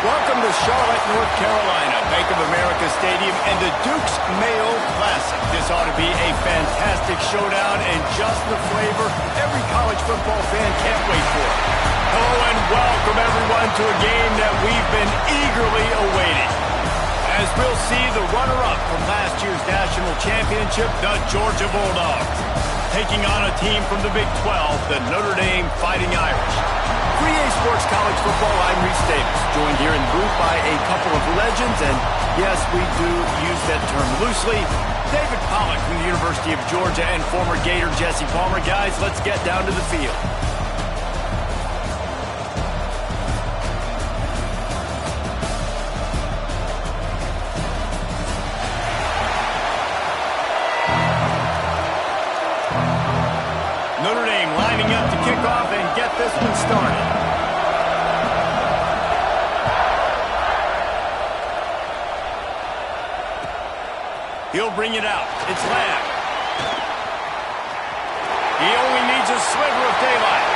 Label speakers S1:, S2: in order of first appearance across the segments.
S1: Welcome to Charlotte, North Carolina, Bank of America Stadium, and the Duke's Mayo Classic. This ought to be a fantastic showdown and just the flavor every college football fan can't wait for. Hello and welcome everyone to a game that we've been eagerly awaiting. As we'll see the runner-up from last year's national championship, the Georgia Bulldogs, taking on a team from the Big 12, the Notre Dame Fighting Irish. 3A Sports College Football, I'm Reese Davis, joined here in the booth by a couple of legends, and yes, we do use that term loosely. David Pollack from the University of Georgia and former Gator Jesse Palmer. Guys, let's get down to the field. Notre Dame lining up to kick off and get this one started. He'll bring it out. It's Lamb. He only needs a sliver of daylight.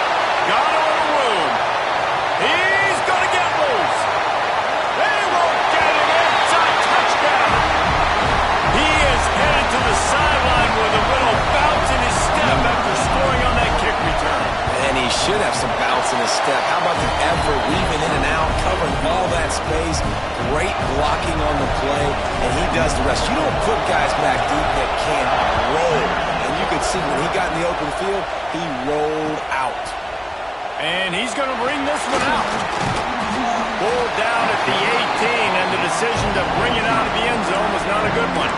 S1: Got a little room. He's going to get loose. They won't get him. It's a touchdown. He is headed to the sideline with a little bounce in his step after scoring on that kick return.
S2: And he should have some bounce in his step. How about the effort, weaving in and out, covering all that space, great blocking on the play, and he does the rest. You don't put guys back deep that can't roll. And you could see when he got in the open field, he rolled out.
S1: And he's going to bring this one out. Pulled down at the 18, and the decision to bring it out of the end zone was not a good one.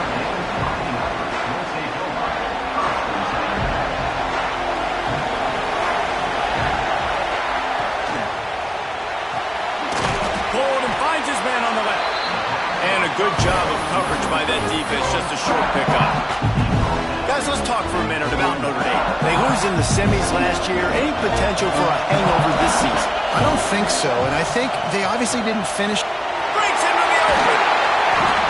S1: Good job of coverage by that defense, just a short pickup. Guys, let's talk for a minute about Notre Dame. They lose in the semis last year. Any potential for a hangover this season?
S3: I don't think so, and I think they obviously didn't finish.
S1: Breaks into the open.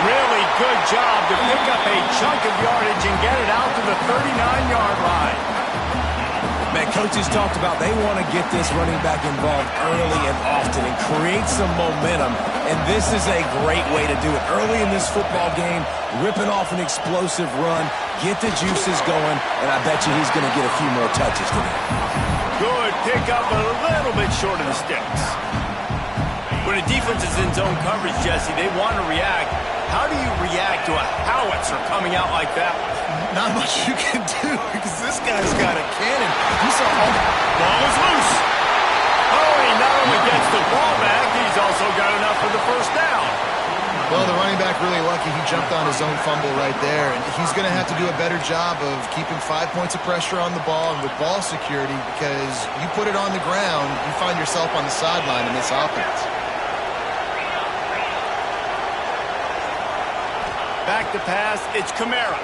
S1: Really good job to pick up a chunk of yardage and get it out to the 39-yard line.
S2: Man, coaches talked about they want to get this running back involved early and often and create some momentum, and this is a great way to do it. Early in this football game, ripping off an explosive run, get the juices going, and I bet you he's going to get a few more touches today.
S1: Good pickup, but a little bit short of the sticks. When a defense is in zone coverage, Jesse, they want to react. How do you react to a howitzer coming out like that?
S3: Not much you can do because this guy's got a cannon. You saw
S1: ball is loose. Oh, he not only gets the ball back, he's also got enough for the first down.
S3: Well, the running back really lucky. He jumped on his own fumble right there, and he's going to have to do a better job of keeping 5 points of pressure on the ball and with ball security, because you put it on the ground, you find yourself on the sideline in this offense.
S1: Back to pass, it's Kamara.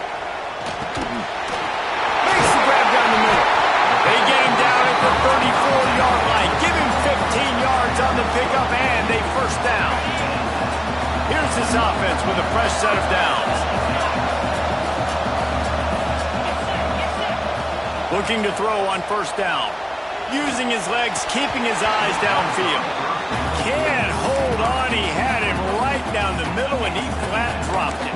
S1: Makes the grab down the middle. They get him down at the 34-yard line. Give him 15 yards on the pickup and a first down. Here's this offense with a fresh set of downs. Looking to throw on first down. Using his legs, keeping his eyes downfield. Can't hold on. He had him right down the middle, and he flat dropped it.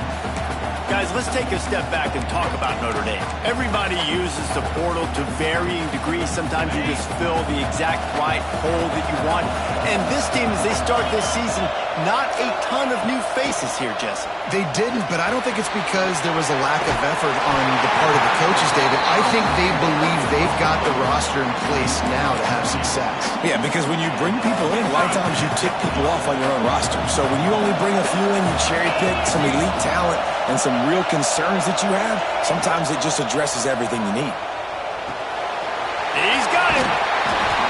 S1: Guys, let's take a step back and talk about Notre Dame. Everybody uses the portal to varying degrees. Sometimes you just fill the exact right hole that you want. And this team, as they start this season, not a ton of new faces here, Jesse.
S3: They didn't, but I don't think it's because there was a lack of effort on the part of the coaches, David. I think they believe they've got the roster in place now to have success.
S2: Yeah, because when you bring people in, a lot of times you tick people off on your own roster. So when you only bring a few in, you cherry pick some elite talent and some real concerns that you have, sometimes it just addresses everything you need.
S1: He's got it.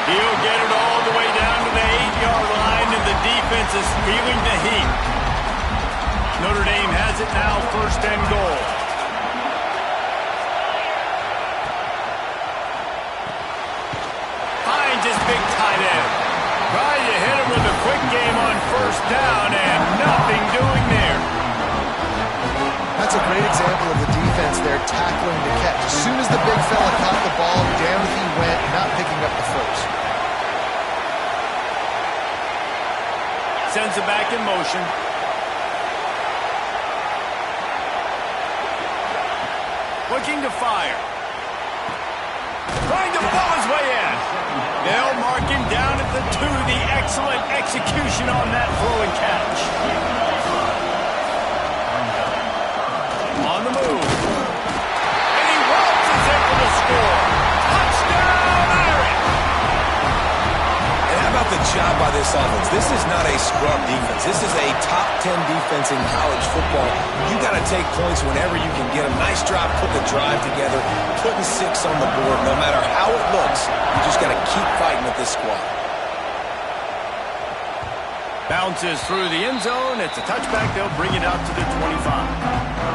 S1: He'll get it all the way down to the 8-yard line, and the defense is feeling the heat. Notre Dame has it now, first and goal. Finds his big tight end. Trying to hit him with a quick game on first down, and nothing doing there.
S3: That's a great example of the defense there tackling the catch. As soon as the big fella caught the ball, down he went, not picking up the first.
S1: sends it back in motion. Looking to fire. Trying to pull his way in. They'll mark him down at the 2. The excellent execution on that throw and catch. On the move. And he waltzes in for the score. Touchdown, Irish!
S2: And how about the job by this offense? This is not a scrub defense. This is a top 10 defense in college football. You got to take points whenever you can get them. Nice job putting the drive together, putting 6 on the board. No matter how it looks, you just got to keep fighting with this squad.
S1: Bounces through the end zone. It's a touchback. They'll bring it out to the 25.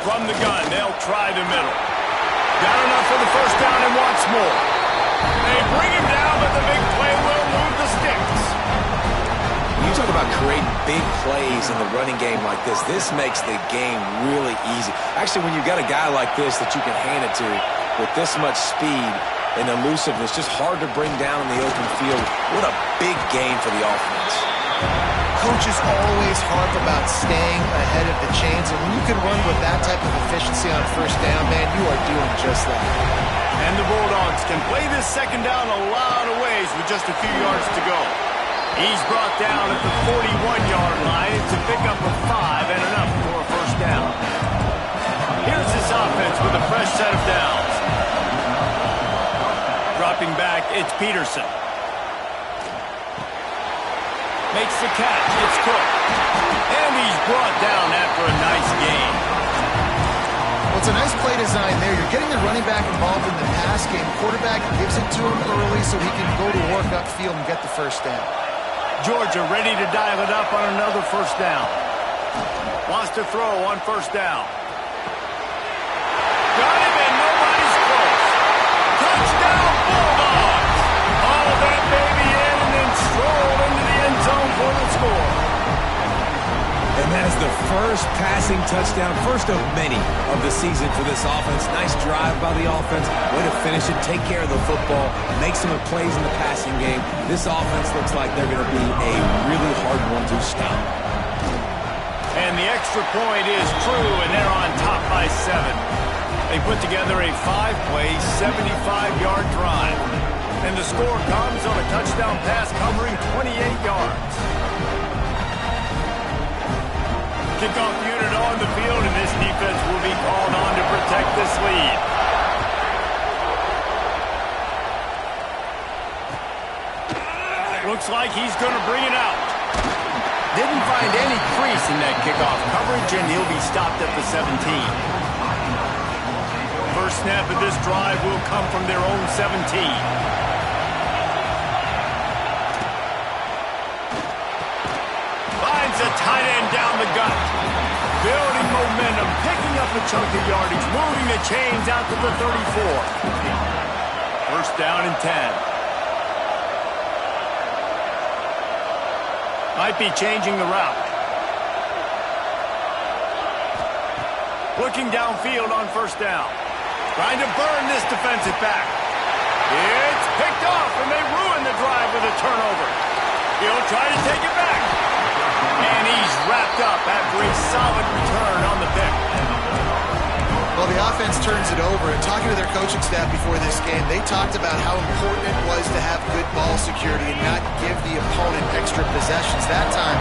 S1: From the gun, they'll try the middle. Got enough for the first down and wants more. They bring him down, but the big play will move the sticks.
S2: You talk about creating big plays in the running game like this. This makes the game really easy. Actually, when you've got a guy like this that you can hand it to with this much speed and elusiveness, just hard to bring down in the open field. What a big game for the offense.
S3: Coaches always harp about staying ahead of the chains, and when you can run with that type of efficiency on first down, man, you are doing just that.
S1: And the Bulldogs can play this second down a lot of ways with just a few yards to go. He's brought down at the 41-yard line to pick up a 5 and enough for a first down. Here's this offense with a fresh set of downs. Dropping back, it's Peterson. Makes the catch. It's Cook. And he's brought down after a nice gain.
S3: Well, it's a nice play design there. You're getting the running back involved in the pass game. Quarterback gives it to him early so he can go to work upfield and get the first down.
S1: Georgia ready to dial it up on another first down. Wants to throw on first down. Got him and nobody's close. Touchdown Bulldogs. All that baby in and then stroll into the end zone for the score.
S2: And that is the first passing touchdown, first of many of the season for this offense. Nice drive by the offense. Way to finish it, take care of the football, make some plays in the passing game. This offense looks like they're going to be a really hard one to stop.
S1: And the extra point is true, and they're on top by 7. They put together a 5-play, 75-yard drive. And the score comes on a touchdown pass covering 28 yards. Kickoff unit on the field, and this defense will be called on to protect this lead. Looks like he's going to bring it out. Didn't find any crease in that kickoff coverage, and he'll be stopped at the 17. First snap of this drive will come from their own 17. Finds a tight end down the gut. Building momentum, picking up a chunk of yardage, moving the chains out to the 34. First down and 10. Might be changing the route. Looking downfield on first down. Trying to burn this defensive back. It's picked off, and they ruin the drive with a turnover. He'll try to take it back. And he's wrapped up after a solid return on the pick.
S3: Well, the offense turns it over, and talking to their coaching staff before this game, they talked about how important it was to have good ball security and not give the opponent extra possessions. That time,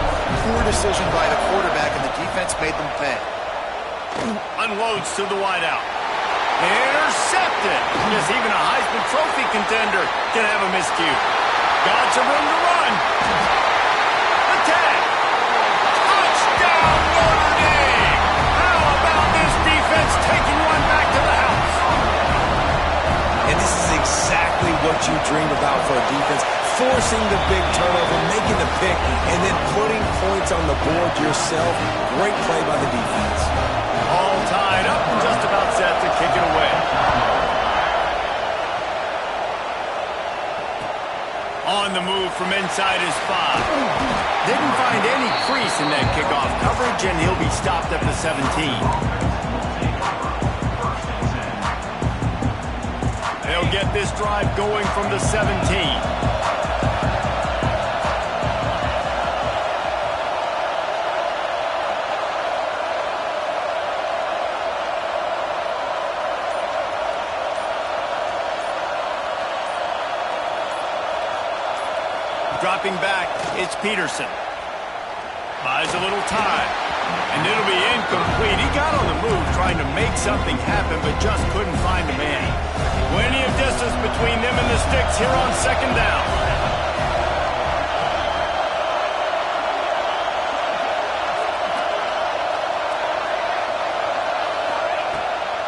S3: poor decision by the quarterback, and the defense made them pay.
S1: Unloads to the wideout. Intercepted. Yes, even a Heisman Trophy contender can have a miscue. Got some room to run. The tag. Touchdown, Notre Dame. How about this defense taking one back to the house?
S2: And this is exactly what you dream about for a defense. forcing the big turnover, making the pick, and then putting points on the board yourself. Great play by the defense.
S1: All tied up, just about set to kick it away. On the move from inside his 5. Didn't find any crease in that kickoff coverage, and he'll be stopped at the 17. They'll get this drive going from the 17. Dropping back, it's Peterson. Buys a little time, and it'll be incomplete. He got on the move trying to make something happen, but just couldn't find a man. Plenty of distance between them and the sticks here on second down.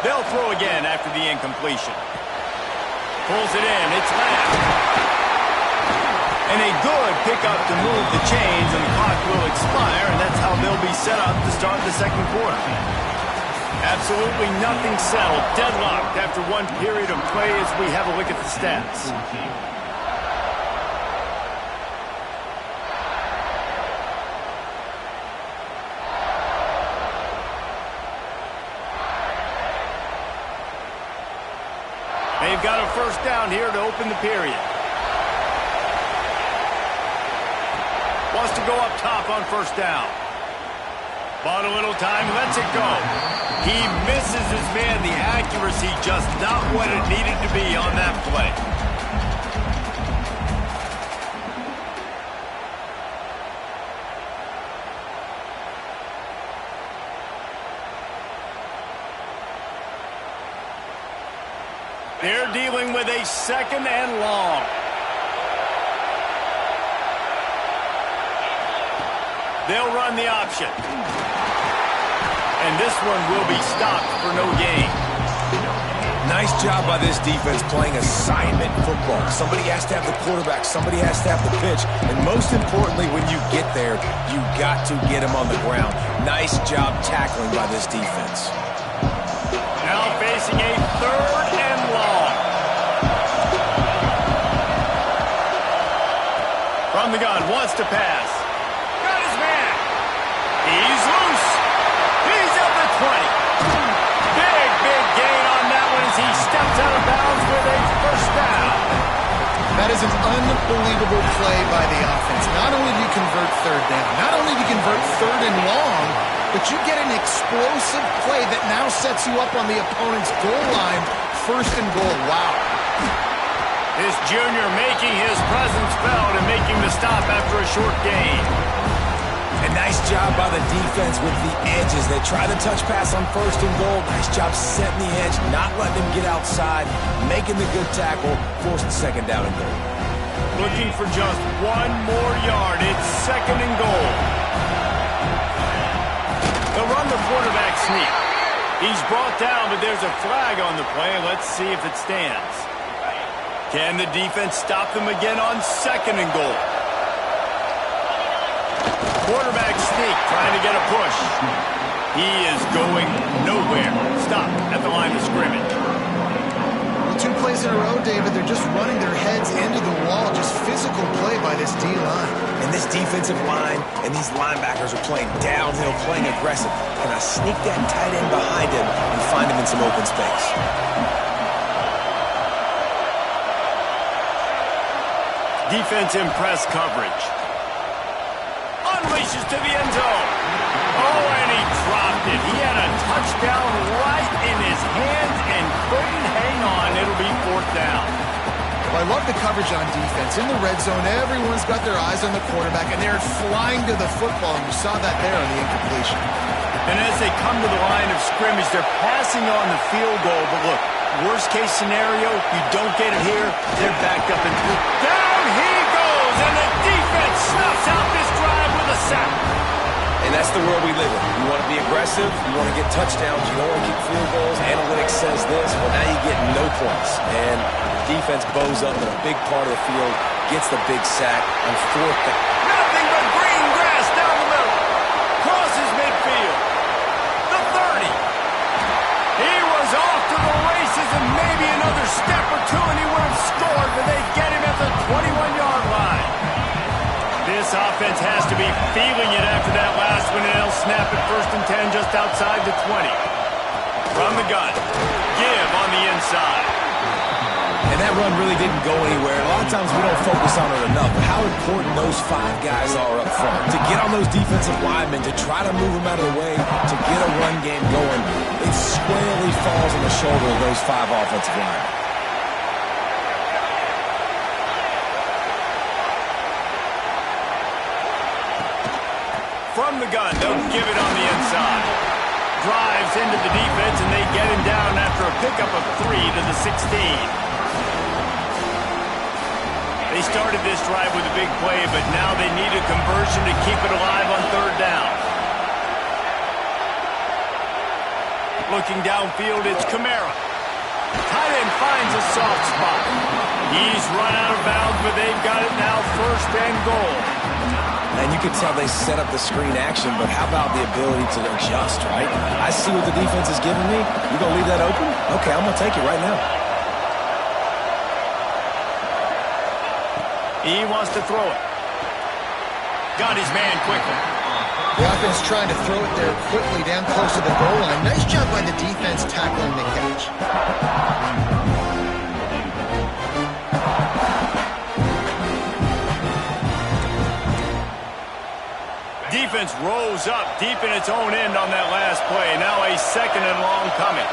S1: They'll throw again after the incompletion. Pulls it in, it's Lamb. And a good pickup to move the chains, and the clock will expire, and that's how they'll be set up to start the second quarter. Absolutely nothing settled. Deadlocked after one period of play as we have a look at the stats. They've got a first down here to open the period. Wants to go up top on first down. Bought a little time, lets it go. He misses his man. The accuracy just not what it needed to be on that play. They're dealing with a second and long. They'll run the option. And this one will be stopped for no gain.
S2: Nice job by this defense playing assignment football. Somebody has to have the quarterback. Somebody has to have the pitch. And most importantly, when you get there, you got to get him on the ground. Nice job tackling by this defense.
S1: Now facing a third and long. From the gun, wants to pass. He's loose. He's at the 20. Big gain on that one as he steps out of bounds with a first down.
S3: That is an unbelievable play by the offense. Not only do you convert third down, not only do you convert third and long, but you get an explosive play that now sets you up on the opponent's goal line, first and goal. Wow.
S1: This junior making his presence felt and making the stop after a short gain.
S2: A nice job by the defense with the edges. They try the touch pass on first and goal. Nice job setting the edge, not letting him get outside, making the good tackle, force the second down and goal.
S1: Looking for just one more yard. It's second and goal. They'll run the quarterback sneak. He's brought down, but there's a flag on the play. Let's see if it stands. Can the defense stop them again on second and goal? Quarterback sneak, trying to get a push. He is going nowhere. Stop at the line of scrimmage.
S3: Well, 2 plays in a row, David. They're just running their heads into the wall. Just physical play by this D-line.
S2: And this defensive line and these linebackers are playing downhill, playing aggressive. Can I sneak that tight end behind him and find him in some open space?
S1: Defense in press coverage. Unleashes to the end zone. Oh, and he dropped it. He had a touchdown right in his hands and couldn't hang on. It'll be fourth down.
S3: Well, I love the coverage on defense. In the red zone, everyone's got their eyes on the quarterback, and they're flying to the football, and you saw that there on the incompletion.
S1: And as they come to the line of scrimmage, they're passing on the field goal. But look, worst case scenario, you don't get it here, they're backed up and down he goes, and the defense snuffs out this drive with a sack.
S2: And that's the world we live in. You want to be aggressive, you want to get touchdowns, you don't want to kick field goals. Analytics says this, well, now you get no points. And the defense bows up in a big part of the field, gets the big sack on fourth down.
S1: Nothing but green grass down the middle. Crosses midfield. The 30. He was off to the races, and maybe another step or two and he would have scored, but they get him at the 21-yard line. This offense has to be feeling it after that last one, and they'll snap it 1st and 10 just outside the 20. From the gun. Give on the inside.
S2: And that run really didn't go anywhere. A lot of times we don't focus on it enough, but how important those 5 guys are up front. To get on those defensive linemen, to try to move them out of the way, to get a run game going, it squarely falls on the shoulder of those 5 offensive linemen.
S1: From the gun, they'll give it on the inside. Drives into the defense, and they get him down after a pickup of 3 to the 16. They started this drive with a big play, but now they need a conversion to keep it alive on 3rd down. Looking downfield, it's Kamara. Tight end finds a soft spot. He's run out of bounds, but they've got it now 1st and goal.
S2: And you can tell they set up the screen action, but how about the ability to adjust, right? I see what the defense is giving me. You going to leave that open? Okay, I'm going to take it right now.
S1: He wants to throw it. Got his man quickly.
S3: The offense trying to throw it there quickly down close to the goal line. Nice job by the defense tackling the catch.
S1: Defense rose up deep in its own end on that last play. Now a 2nd and long coming.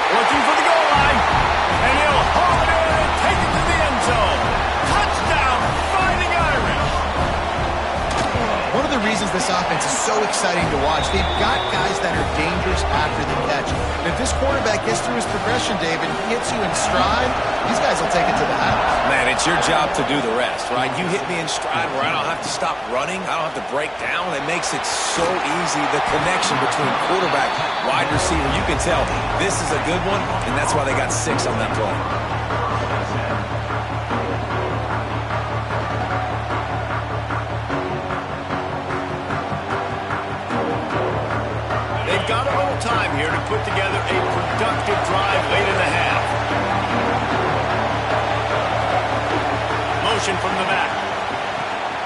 S1: Looking for the goal line. And he'll haul it in and take it to the end zone. Touchdown, Fighting Irish.
S3: One of the reasons this offense is so exciting to watch, they've got guys that are dangerous after the catch. And if this quarterback gets through his progression, David, hits you in stride, these guys will take it to the house.
S2: Man, it's your job to do the rest, right? You hit me in stride where I don't have to stop running. I don't have to break down. It makes it so easy, the connection between quarterback, wide receiver. You can tell this is a good one, and that's why they got 6 on that play.
S1: They've got a little time here to put together a productive drive late in the half. Motion from the back.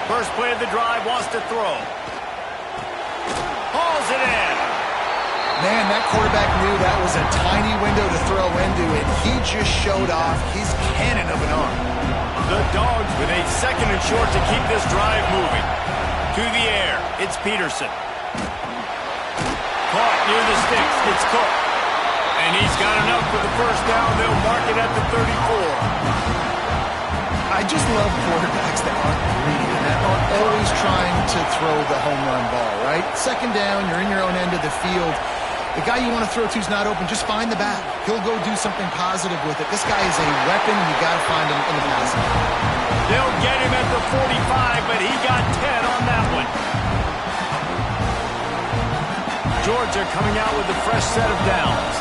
S1: First play of the drive, wants to throw. Hauls it in.
S3: Man, that quarterback knew that was a tiny window to throw into, and he just showed off his cannon of an arm.
S1: The Dawgs with a 2nd and short to keep this drive moving. To the air, it's Peterson. Caught near the sticks, it's Cook. And he's got enough for the 1st down. They'll mark it at the 34.
S3: I just love quarterbacks that aren't greedy and that aren't always trying to throw the home run ball, right? 2nd down, you're in your own end of the field. The guy you want to throw to is not open. Just find the back. He'll go do something positive with it. This guy is a weapon, and you got to find him in the passing.
S1: They'll get him at the 45, but he got 10 on that one. Georgia coming out with a fresh set of downs.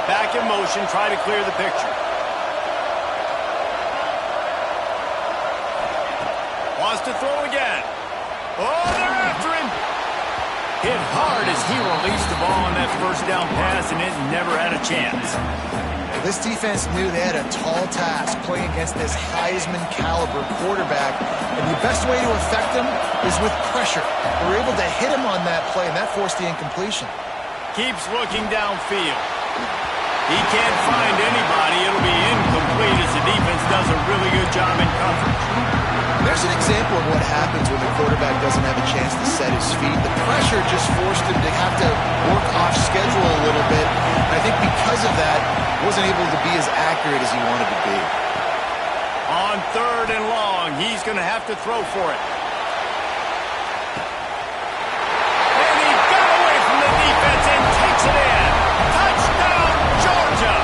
S1: Back in motion, try to clear the picture. Wants to throw again. Oh, they're after him. Hit hard as he released the ball on that 1st down pass, and it never had a chance.
S3: This defense knew they had a tall task playing against this Heisman caliber quarterback, and the best way to affect him is with pressure. They were able to hit him on that play, and that forced the incompletion.
S1: Keeps looking downfield. He can't find anybody. It'll be incomplete as the defense does a really good job in coverage.
S3: There's an example of what happens when the quarterback doesn't have a chance to set his feet. The pressure just forced him to have to work off schedule a little bit. And I think because of that, wasn't able to be as accurate as he wanted to be.
S1: On 3rd and long, he's going to have to throw for it. And he got away from the defense and takes it in. Touchdown, Georgia!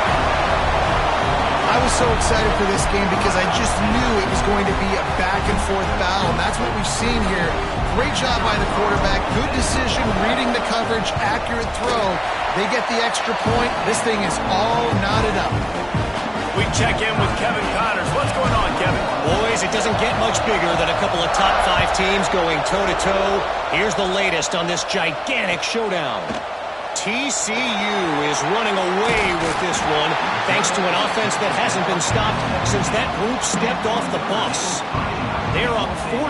S3: I was so excited for this game because I just knew it was going to be a back-and-forth battle, and that's what we've seen here. Great job by the quarterback, good decision, reading the coverage, accurate throw. They get the extra point. This thing is all knotted up.
S1: We check in with Kevin Connors. What's going on, Kevin?
S4: Boys, it doesn't get much bigger than a couple of top 5 teams going toe-to-toe. Here's the latest on this gigantic showdown. TCU is running away with this one thanks to an offense that hasn't been stopped since that group stepped off the bus. They're up 14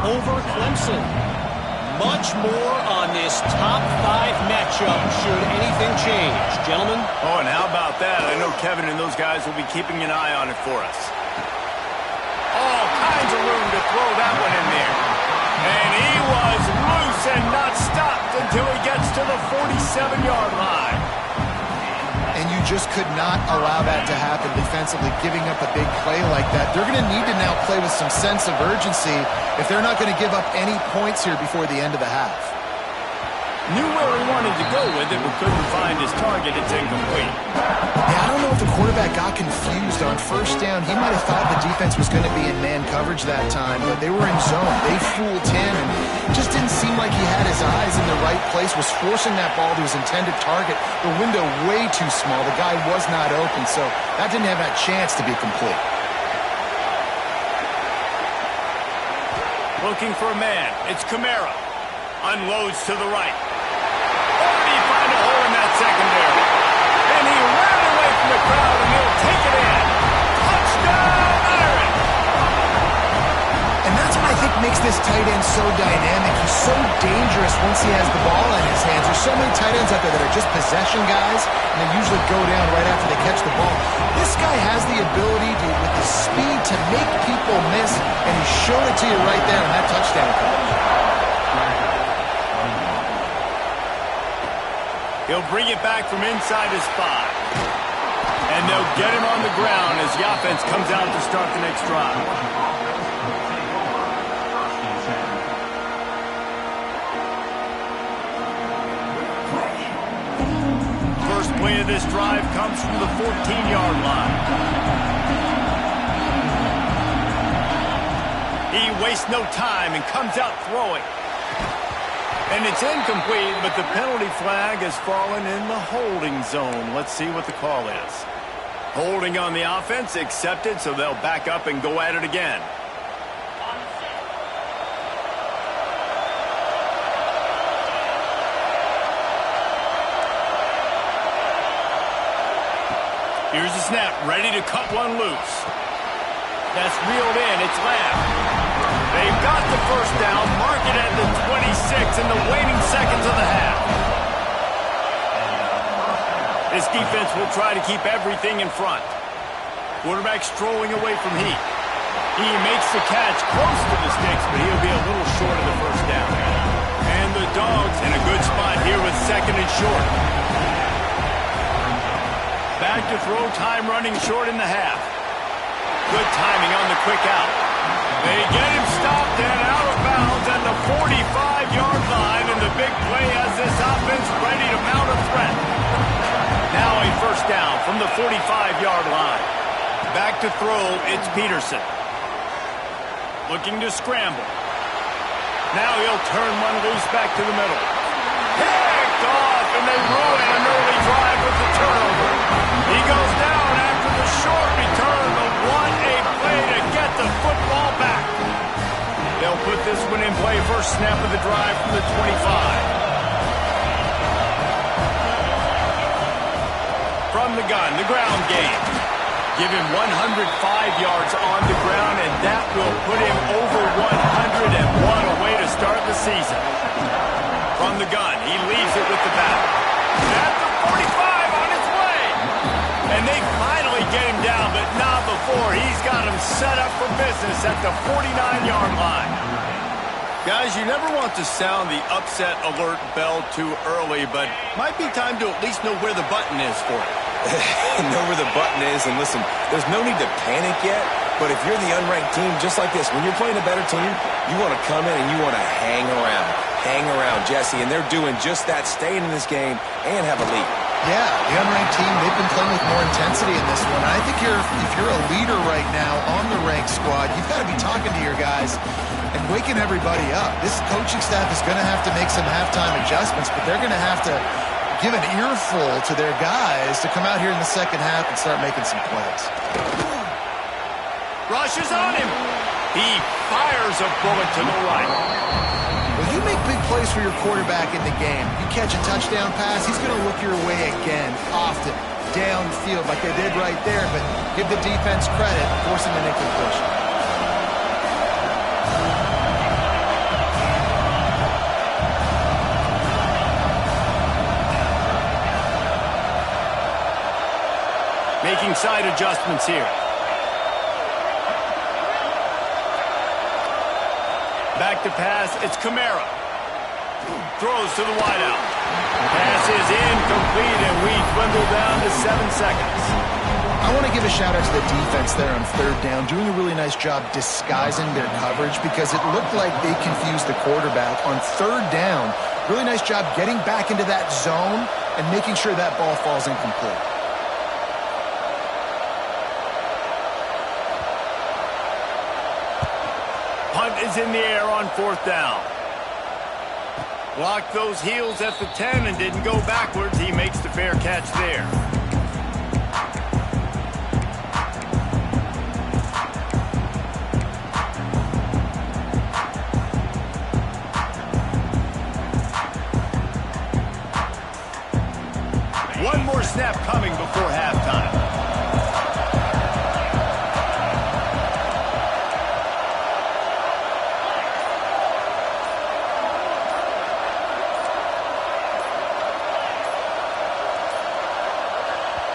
S4: over Clemson. Much more on this top 5 matchup should anything change. Gentlemen?
S1: Oh, and how about that? I know Kevin and those guys will be keeping an eye on it for us. All kinds of room to throw that one in there. And he was loose and not stopped until he gets to the 47-yard line.
S3: And you just could not allow that to happen defensively, giving up a big play like that. They're going to need to now play with some sense of urgency if they're not going to give up any points here before the end of the half.
S1: Knew where he wanted to go with it, but couldn't find his target. It's incomplete.
S3: Yeah, I don't know if the quarterback got confused on first down. He might have thought the defense was going to be in man coverage that time, but they were in zone. They fooled him, and it just didn't seem like he had his eyes in the right place, was forcing that ball to his intended target. The window way too small. The guy was not open, so that didn't have that chance to be complete.
S1: Looking for a man. It's Kamara. Unloads to the right. Already find a hole in that secondary. And he ran away from the crowd, and he'll take it in. Touchdown, Irish!
S3: And that's what I think makes this tight end so dynamic. He's so dangerous once he has the ball in his hands. There's so many tight ends out there that are just possession guys, and they usually go down right after they catch the ball. This guy has the ability to, with the speed, to make people miss, and he showed it to you right there in that touchdown catch.
S1: He'll bring it back from inside his 5. And they'll get him on the ground as the offense comes out to start the next drive. First play of this drive comes from the 14-yard line. He wastes no time and comes out throwing. And it's incomplete, but the penalty flag has fallen in the holding zone. Let's see what the call is. Holding on the offense, accepted, so they'll back up and go at it again. Here's the snap, ready to cut one loose. That's reeled in, it's Lamb. They've got the first down, mark it at the 26 in the waning seconds of the half. This defense will try to keep everything in front. Quarterback strolling away from heat. He makes the catch close to the sticks, but he'll be a little short of the first down. And the Dawgs in a good spot here with second and short. Back to throw, time running short in the half. Good timing on the quick out. They get him stopped and out of bounds at the 45-yard line, and the big play has this offense ready to mount a threat. Now a first down from the 45-yard line. Back to throw, it's Peterson. Looking to scramble. Now he'll turn one loose back to the middle. Picked off, and they ruin an early drive with the turnover. He goes down after the short return, but what a play to get the football back. They'll put this one in play, first snap of the drive from the 25. From the gun, the ground game. Give him 105 yards on the ground, and that will put him over 100 and one away to start the season. From the gun, he leaves it with the bat. At the 45 on his way. And they finally get him down, but not before. He's got him set up for business at the 49-yard line. Guys, you never want to sound the upset alert bell too early, but might be time to at least know where the button is for it.
S2: Know where the button is, and listen, there's no need to panic yet, but if you're the unranked team, just like this, when you're playing a better team, you want to come in and you want to hang around, Jesse, and they're doing just that, staying in this game and have a lead.
S3: Yeah, the unranked team, they've been playing with more intensity in this one. I think if you're a leader right now on the ranked squad, you've got to be talking to your guys and waking everybody up. This coaching staff is going to have to make some halftime adjustments, but they're going to have to give an earful to their guys to come out here in the second half and start making some plays.
S1: Rush is on him. He fires a bullet to the right.
S3: When you make big plays for your quarterback in the game, you catch a touchdown pass, he's going to look your way again, often, downfield like they did right there, but give the defense credit, forcing an incompletion.
S1: Making side adjustments here. Back to pass, it's Kamara. Throws to the wideout. Pass is incomplete, and we dwindle down to 7 seconds.
S3: I want to give a shout out to the defense there on third down, doing a really nice job disguising their coverage because it looked like they confused the quarterback on third down. Really nice job getting back into that zone and making sure that ball falls incomplete.
S1: Punt is in the air on fourth down. Blocked those heels at the 10 and didn't go backwards. He makes the fair catch there. One more snap coming before halftime.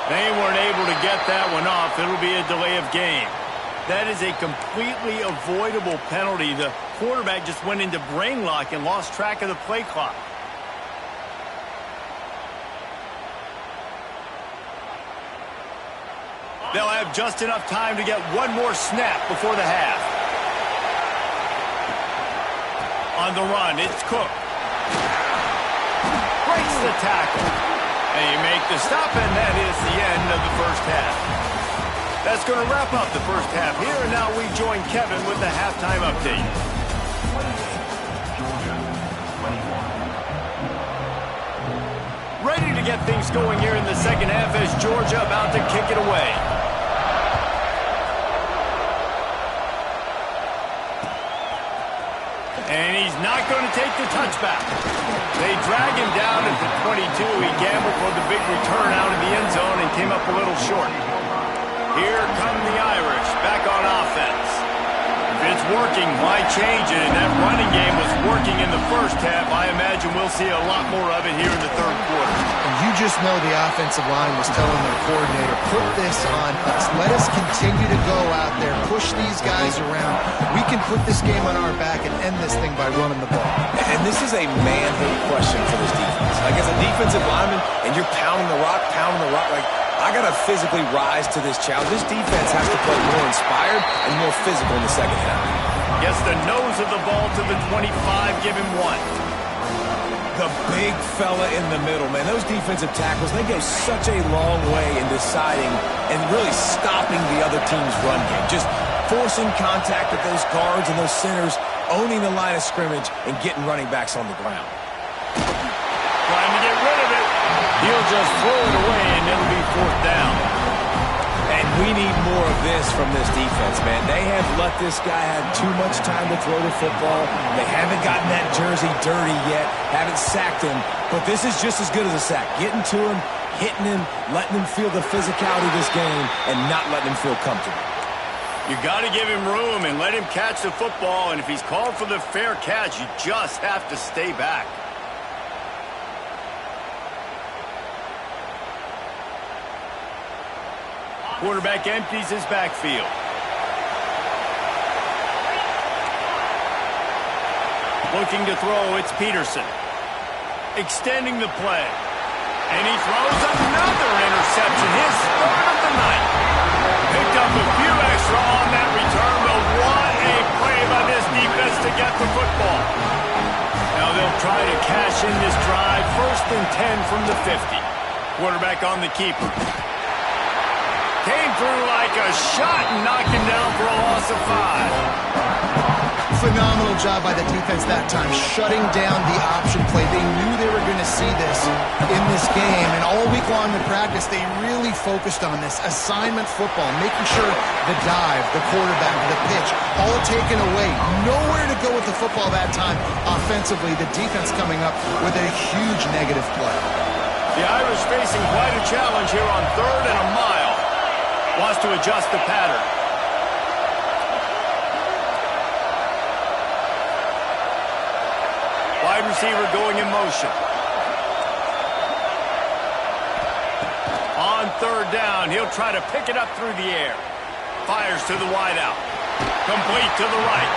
S1: They weren't able to get that one off. It'll be a delay of game. That is a completely avoidable penalty. The quarterback just went into brain lock and lost track of the play clock. They'll have just enough time to get one more snap before the half. On the run, it's Cook. Breaks the tackle. They make the stop, and that is the end of the first half. That's going to wrap up the first half here, and now we join Kevin with the halftime update.
S5: 28-21.
S1: Ready to get things going here in the second half as Georgia about to kick it away. And he's not going to take the touchback. They drag him down at the 22. He gambled for the big return out of the end zone and came up a little short. Here come the Irish back on offense. If it's working, why change it? And that running game was working in the first half. I imagine we'll see a lot more of it here in the third quarter.
S3: And you just know the offensive line was telling their coordinator, put this on us. Let us continue to go out there, push these guys around. We can put this game on our back and end this thing by running the ball.
S2: And this is a manhood question for this defense. Like, as a defensive lineman, and you're pounding the rock, like, I got to physically rise to this challenge. This defense has to play more inspired and more physical in the second half.
S1: Gets the nose of the ball to the 25, give him one.
S2: The big fella in the middle, man. Those defensive tackles, they go such a long way in deciding and really stopping the other team's run game. Just forcing contact with those guards and those centers, owning the line of scrimmage, and getting running backs on the ground.
S1: Trying to get rid of it. He'll just throw it away, and it'll be fourth down.
S2: And we need more of this from this defense, man. They have let this guy have too much time to throw the football. They haven't gotten that jersey dirty yet, haven't sacked him. But this is just as good as a sack. Getting to him, hitting him, letting him feel the physicality of this game, and not letting him feel comfortable.
S1: You got to give him room and let him catch the football. And if he's called for the fair catch, you just have to stay back. Quarterback empties his backfield. Looking to throw, it's Peterson. Extending the play. And he throws another interception. His third of the night. Picked up a few extra on that return, but what a play by this defense to get the football. Now they'll try to cash in this drive. 1st and 10 from the 50. Quarterback on the keeper. Came through like a shot and knocked him down for a loss of 5.
S3: Phenomenal job by the defense that time, shutting down the option play. They knew they were going to see this in this game, and all week long in practice, they really focused on this assignment football, making sure the dive, the quarterback, the pitch, all taken away. Nowhere to go with the football that time offensively. The defense coming up with a huge negative play.
S1: The Irish facing quite a challenge here on 3rd and a mile. Wants to adjust the pattern. Wide receiver going in motion. On 3rd down, he'll try to pick it up through the air. Fires to the wideout. Complete to the right.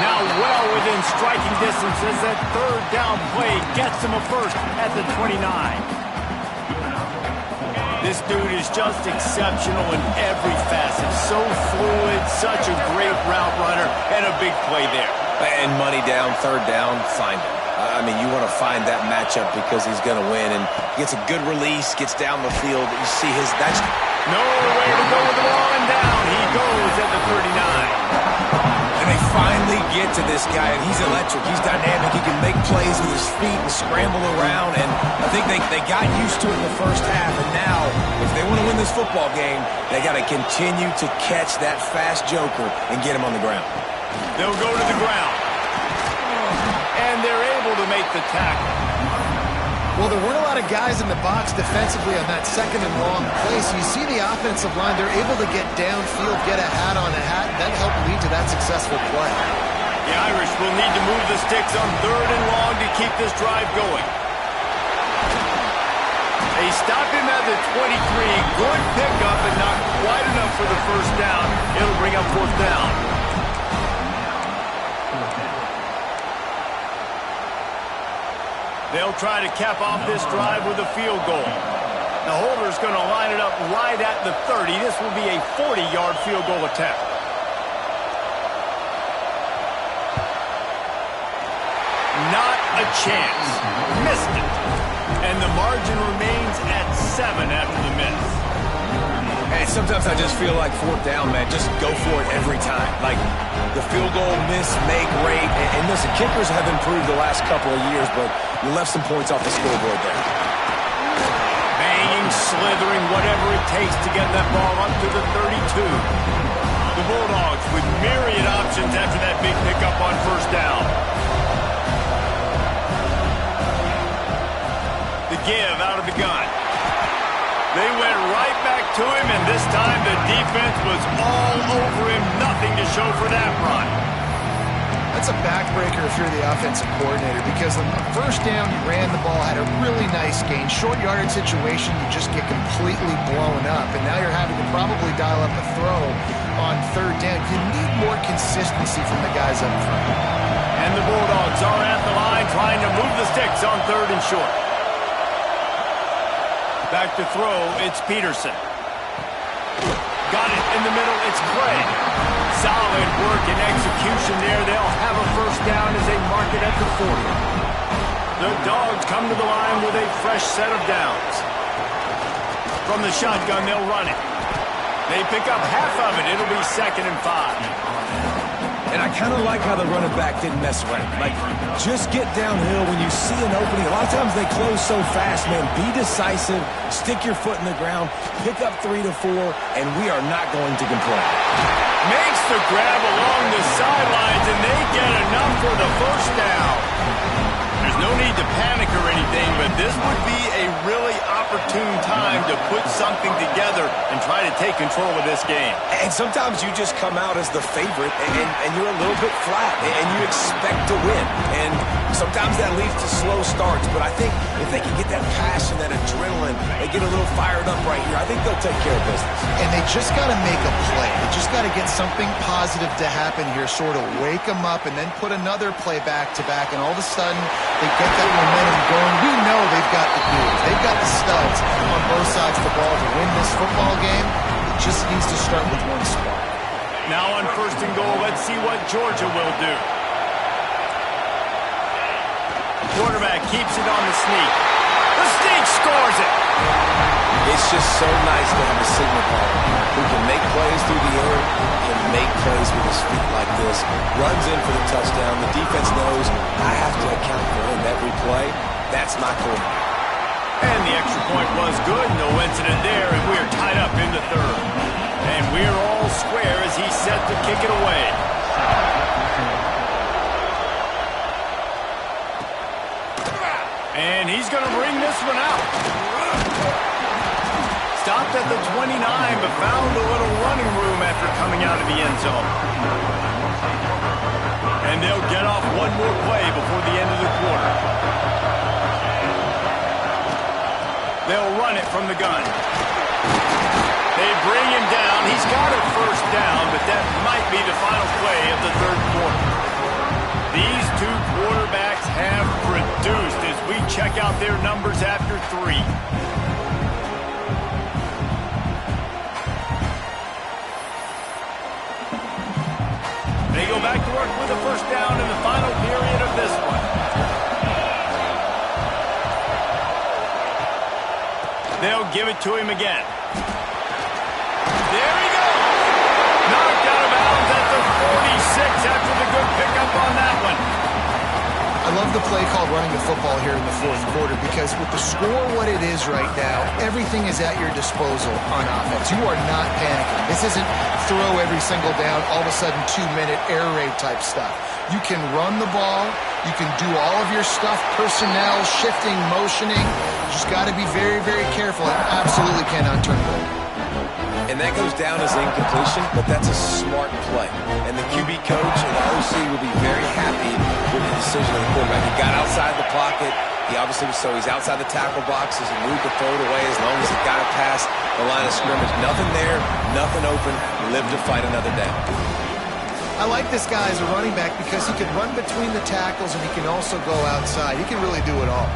S1: Now well within striking distance as that 3rd down play gets him a first at the 29. This dude is just exceptional in every facet. So fluid, such a great route runner, and a big play there.
S2: And money down, 3rd down, find him. I mean, you want to find that matchup because he's going to win, and gets a good release, gets down the field. You see that's
S1: nowhere to go with the ball, and down he goes at the 39.
S2: And they finally get to this guy, and he's electric. He's dynamic. He can make plays with his feet and scramble around, and I think they got used to it in the first half, and now, if they want to win this football game, they got to continue to catch that fast joker and get him on the ground.
S1: They'll go to the ground. And they're able to make the tackle.
S3: Well, there weren't a lot of guys in the box defensively on that 2nd and long play, so you see the offensive line, they're able to get downfield, get a hat on a hat, and that helped lead to that successful play.
S1: The Irish will need to move the sticks on 3rd and long to keep this drive going. They stop him at the 23. Good pickup and not quite enough for the first down. It'll bring up 4th down. They'll try to cap off this drive with a field goal. The holder's going to line it up right at the 30. This will be a 40-yard field goal attempt. Not a chance. Missed it. And the margin remains at 7 after the miss.
S2: And sometimes I just feel like 4th down, man, just go for it every time. Like the field goal, miss, make, rate. And listen, kickers have improved the last couple of years, but you left some points off the scoreboard there.
S1: Banging, slithering, whatever it takes to get that ball up to the 32. The Bulldogs with myriad options after that big pickup on 1st down. The give out of the gun. They went right back to him, and this time the defense was all over him. Nothing to show for that run.
S3: That's a backbreaker if you're the offensive coordinator, because on the 1st down, you ran the ball, had a really nice gain. Short yardage situation, you just get completely blown up, and now you're having to probably dial up a throw on 3rd down. You need more consistency from the guys up front.
S1: And the Bulldogs are at the line trying to move the sticks on 3rd and short. Back to throw, it's Peterson. Got it in the middle, it's Clay. Solid work and execution there. They'll have a 1st down as they mark it at the 40. The Dogs come to the line with a fresh set of downs. From the shotgun, they'll run it. They pick up half of it. It'll be 2nd and 5.
S2: And I kind of like how the running back didn't mess around. Like, just get downhill when you see an opening. A lot of times they close so fast, man. Be decisive, stick your foot in the ground, pick up 3 to 4, and we are not going to complain.
S1: Makes the grab along the sidelines, and they get enough for the 1st down. There's no need to panic or anything, but this would be a really opportune time to put something together and try to take control of this game.
S2: And sometimes you just come out as the favorite, and you're a little bit flat, and you expect to win. And sometimes that leads to slow starts, but I think if they can get that passion, that adrenaline, they get a little fired up right here, I think they'll take care of business.
S3: And they just got to make a play. They just got to get something positive to happen here, sort of wake them up, and then put another play back-to-back, and all of a sudden they get that momentum going. We know they've got the dudes. They've got the studs on both sides of the ball to win this football game. It just needs to start with one spark.
S1: Now on 1st and goal, let's see what Georgia will do. Quarterback keeps it on the sneak. The sneak scores it.
S2: It's just so nice to have a signal caller who can make plays through the air and make plays with his feet like this. Runs in for the touchdown. The defense knows I have to account for him every play. That's my call.
S1: And the extra point was good. No incident there, and we are tied up in the third. And we're all square as he's set to kick it away. And he's going to bring this one out. Stopped at the 29, but found a little running room after coming out of the end zone. And they'll get off one more play before the end of the quarter. They'll run it from the gun. They bring him down. He's got a first down, but that might be the final play of the third quarter. These two quarterbacks have produced as we check out their numbers after 3. They go back to work with a first down in the final period of this one. They'll give it to him again. There he goes. Knocked out of bounds at the 46 after the good pickup on that one.
S3: I love the play called running the football here in the fourth quarter because with the score what it is right now, everything is at your disposal on offense. You are not panicking. This isn't throw every single down, all of a sudden 2-minute air raid type stuff. You can run the ball. You can do all of your stuff, personnel, shifting, motioning. You just got to be very, very careful and absolutely cannot turn it over.
S2: And that goes down as incompletion, but that's a smart play. And the QB coach and the OC will be very happy with the decision of the quarterback. He got outside the pocket. He obviously was he's outside the tackle boxes and moved to throw it away as long as he got it past the line of scrimmage. Nothing there, nothing open. Live to fight another down.
S3: I like this guy as a running back because he can run between the tackles and he can also go outside. He can really do it all.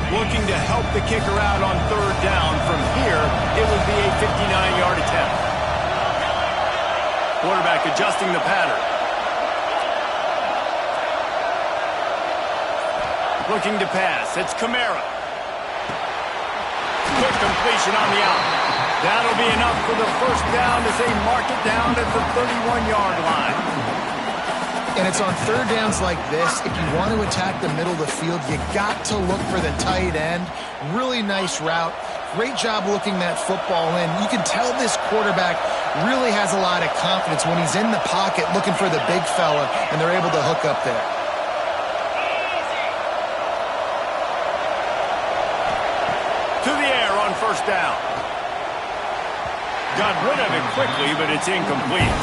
S1: Looking to help the kicker out on third down. From here, it would be a 59-yard attempt. Quarterback adjusting the pattern. Looking to pass. It's Kamara. Quick completion on the out. That'll be enough for the first down as they mark it down at the 31-yard line.
S3: And it's on third downs like this, if you want to attack the middle of the field, you got to look for the tight end. Really nice route. Great job looking that football in. You can tell this quarterback really has a lot of confidence when he's in the pocket looking for the big fella, and they're able to hook up there.
S1: To the air on first down. Got rid of it quickly, but it's incomplete.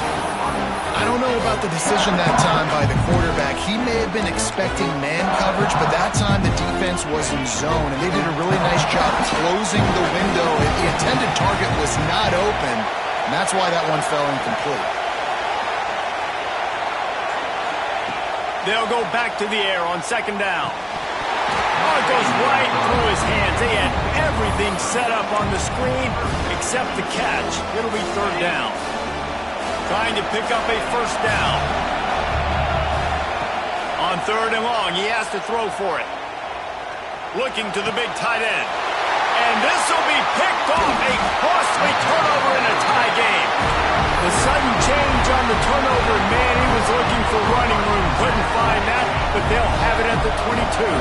S3: I don't know about the decision that time by the quarterback. He may have been expecting man coverage, but that time the defense was in zone, and they did a really nice job closing the window. The intended target was not open, and that's why that one fell incomplete.
S1: They'll go back to the air on second down. Oh, it goes right through his hands. They had everything set up on the screen except the catch. It'll be third down. Trying to pick up a first down. On third and long, he has to throw for it. Looking to the big tight end. And this will be picked off. A costly turnover in a tie game. The sudden change on the turnover, man, he was looking for running room. Couldn't find that, but they'll have it at the 22.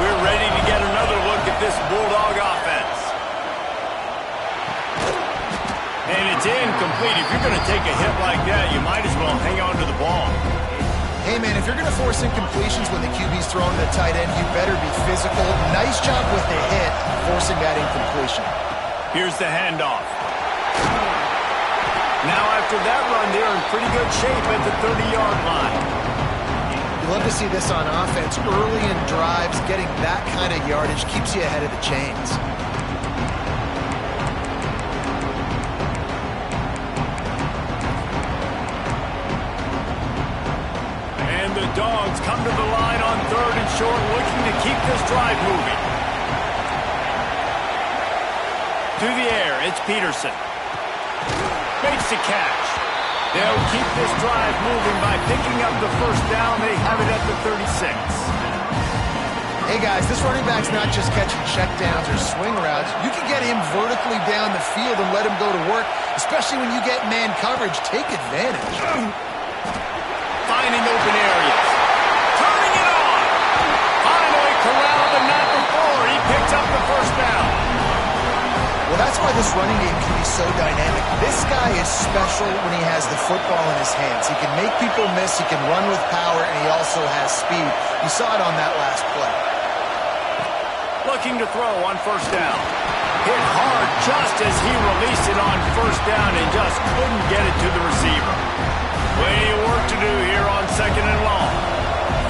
S1: We're ready to get another look at this Bulldog offense. And it's incomplete. If you're going to take a hit like that, you might as well hang on to the ball.
S3: Hey, man, if you're going to force incompletions when the QB's throwing the tight end, you better be physical. Nice job with the hit, forcing that incompletion.
S1: Here's the handoff. Now, after that run, they're in pretty good shape at the 30-yard line.
S3: You love to see this on offense. Early in drives, getting that kind of yardage keeps you ahead of the chains.
S1: The Dawgs come to the line on third and short, looking to keep this drive moving. To the air, it's Peterson. Makes the catch. They'll keep this drive moving by picking up the first down. They have it at the 36.
S3: Hey, guys, this running back's not just catching checkdowns or swing routes. You can get him vertically down the field and let him go to work, especially when you get man coverage. Take advantage.
S1: Finding open areas. Turning it on. Finally corralled, but not before. He picks up the first down.
S3: Well, that's why this running game can be so dynamic. This guy is special when he has the football in his hands. He can make people miss, he can run with power, and he also has speed. You saw it on that last play.
S1: Looking to throw on first down. Hit hard just as he released it on first down and just couldn't get it to the receiver. Plenty of work to do here on second and long.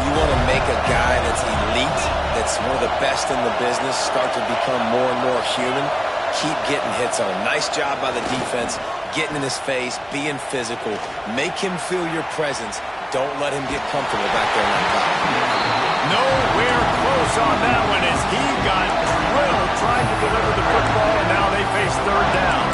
S2: You want to make a guy that's elite, that's one of the best in the business, start to become more and more human. Keep getting hits on him. Nice job by the defense, getting in his face, being physical. Make him feel your presence. Don't let him get comfortable back there in that pocket.
S1: Nowhere close on that one as he got drilled trying to deliver the football, and now they face third down.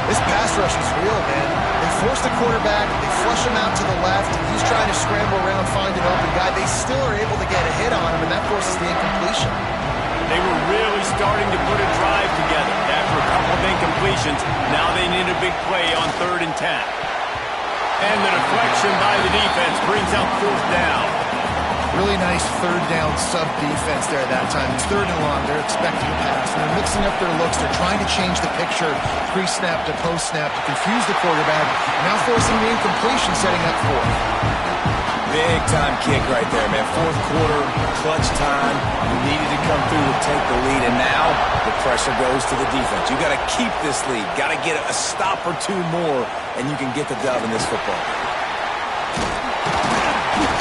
S3: This pass rush is real, man. They force the quarterback, they flush him out to the left, and he's trying to scramble around, find an open guy. They still are able to get a hit on him, and that forces the incompletion.
S1: They were really starting to put a drive together. After a couple of incompletions, now they need a big play on 3rd and 10. And the deflection by the defense brings up 4th down.
S3: Really nice 3rd down sub-defense there that time. It's 3rd and long. They're expecting a pass. And they're mixing up their looks. They're trying to change the picture pre-snap to post-snap to confuse the quarterback. Now forcing the incompletion, setting up 4th.
S2: Big time kick right there, man. 4th quarter, clutch time. You needed to come through to take the lead, and now the pressure goes to the defense. You got to keep this lead. Got to get a stop or two more, and you can get the dub in this football game.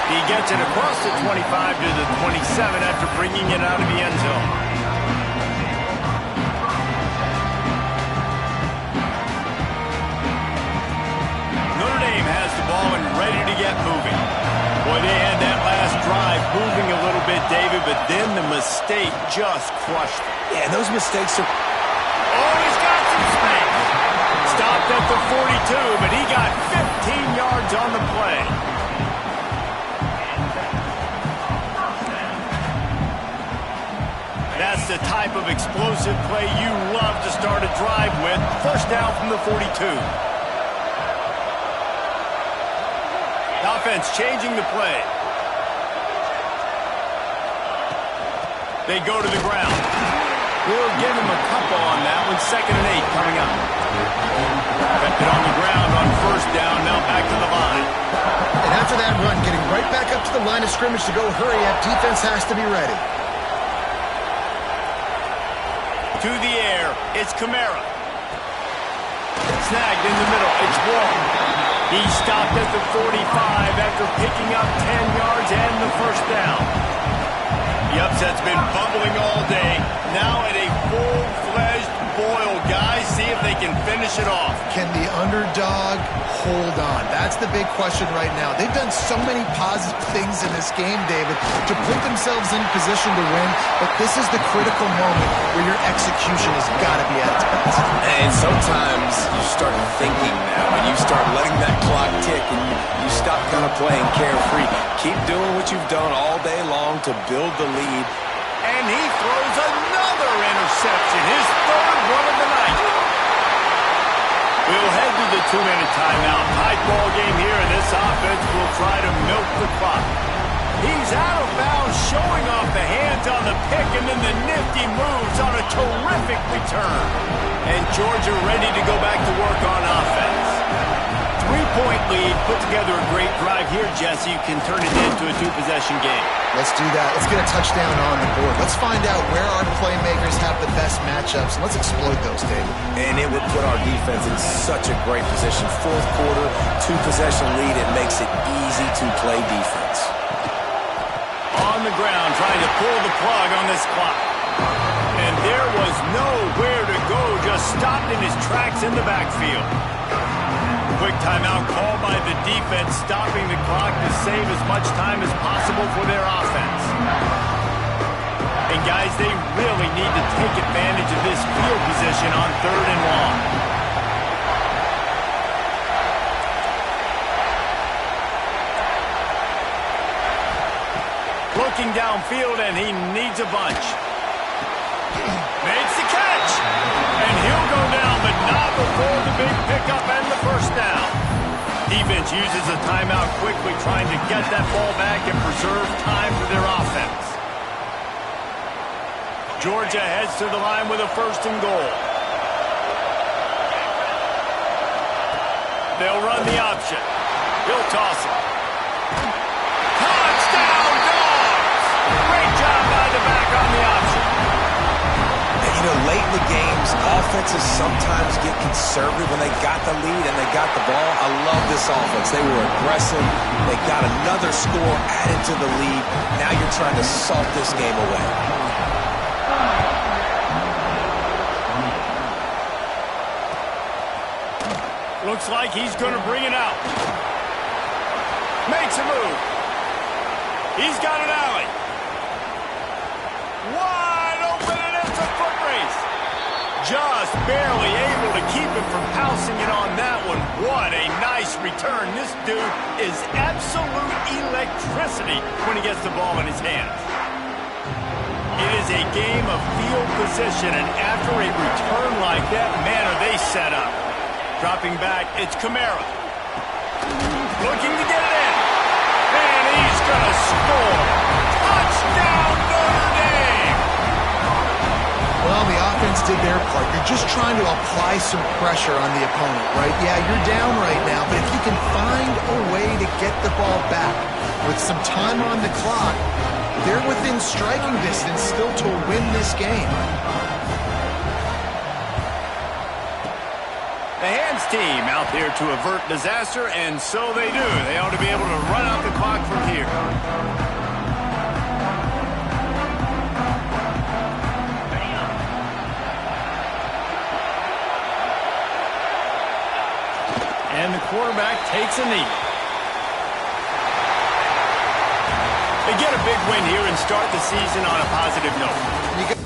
S1: He gets it across the 25 to the 27 after bringing it out of the end zone. Notre Dame has the ball and ready to get moving. Boy, they had that last drive moving a little bit, David, but then the mistake just crushed it.
S2: Yeah, those mistakes are...
S1: Oh, he's got some space. Stopped at the 42, but he got 15 yards on the play. That's the type of explosive play you love to start a drive with. First down from the 42. The offense changing the play. They go to the ground. We'll give him a couple on that one. 2nd and 8 coming up. Kept it on the ground on first down. Now back to the line.
S3: And after that run, getting right back up to the line of scrimmage to go hurry up, defense has to be ready.
S1: To the air, it's Kamara. Snagged in the middle, it's Wall. He stopped at the 45 after picking up 10 yards and the first down. The upset's been bubbling all day. Now at a full-fledged boil, guys. See if they can finish it off.
S3: Can the underdog hold on? That's the big question right now. They've done so many positive things in this game, David, to put themselves in position to win, but this is the critical moment where your execution has got to be at its best.
S2: And sometimes you start thinking that when you start letting that clock tick and you stop kind of playing carefree. Keep doing what you've done all day long to build the lead.
S1: And he throws another interception, his 3rd one of the night. We'll head to the 2-minute timeout. Tight ball game here, and this offense will try to milk the clock. He's out of bounds, showing off the hands on the pick, and then the nifty moves on a terrific return. And Georgia ready to go back to work on offense. 3-point lead, put together a great drive here, Jesse. You can turn it into a 2-possession game.
S3: Let's do that. Let's get a touchdown on the board. Let's find out where our playmakers have the best matchups. Let's exploit those, David.
S2: And it would put our defense in such a great position. 4th quarter, 2-possession lead. It makes it easy to play defense.
S1: On the ground, trying to pull the plug on this clock. And there was nowhere to go, just stopped in his tracks in the backfield. Quick timeout called by the defense, stopping the clock to save as much time as possible for their offense. And guys, they really need to take advantage of this field position on 3rd and long. looking downfield, and he needs a bunch. Makes the catch. And he'll go down, but not before the big pickup and the first down. Defense uses a timeout quickly, trying to get that ball back and preserve time for their offense. Georgia heads to the line with a 1st and goal. They'll run the option. He'll toss it. Touchdown, Dawgs! Great job by the back on the option.
S2: And, you know, late in the games, offenses sometimes get conservative when they got the lead and they got the ball. I love this offense. They were aggressive. They got another score added to the lead. Now you're trying to salt this game away.
S1: Looks like he's going to bring it out. Makes a move. He's got an alley. Wide open, and it's a foot race. Just barely able to keep him from pouncing it on that one. What a nice return. This dude is absolute electricity when he gets the ball in his hands. It is a game of field position, and after a return like that, man, are they set up. Dropping back, it's Kamara. Looking to get it in. And he's going to score. Touchdown, Notre Dame!
S3: Well, the offense did their part. You're just trying to apply some pressure on the opponent, right? Yeah, you're down right now, but if you can find a way to get the ball back with some time on the clock, they're within striking distance still to win this game.
S1: The hands team out there to avert disaster, and so they do. They ought to be able to run out the clock from here. And the quarterback takes a knee. They get a big win here and start the season on a positive note.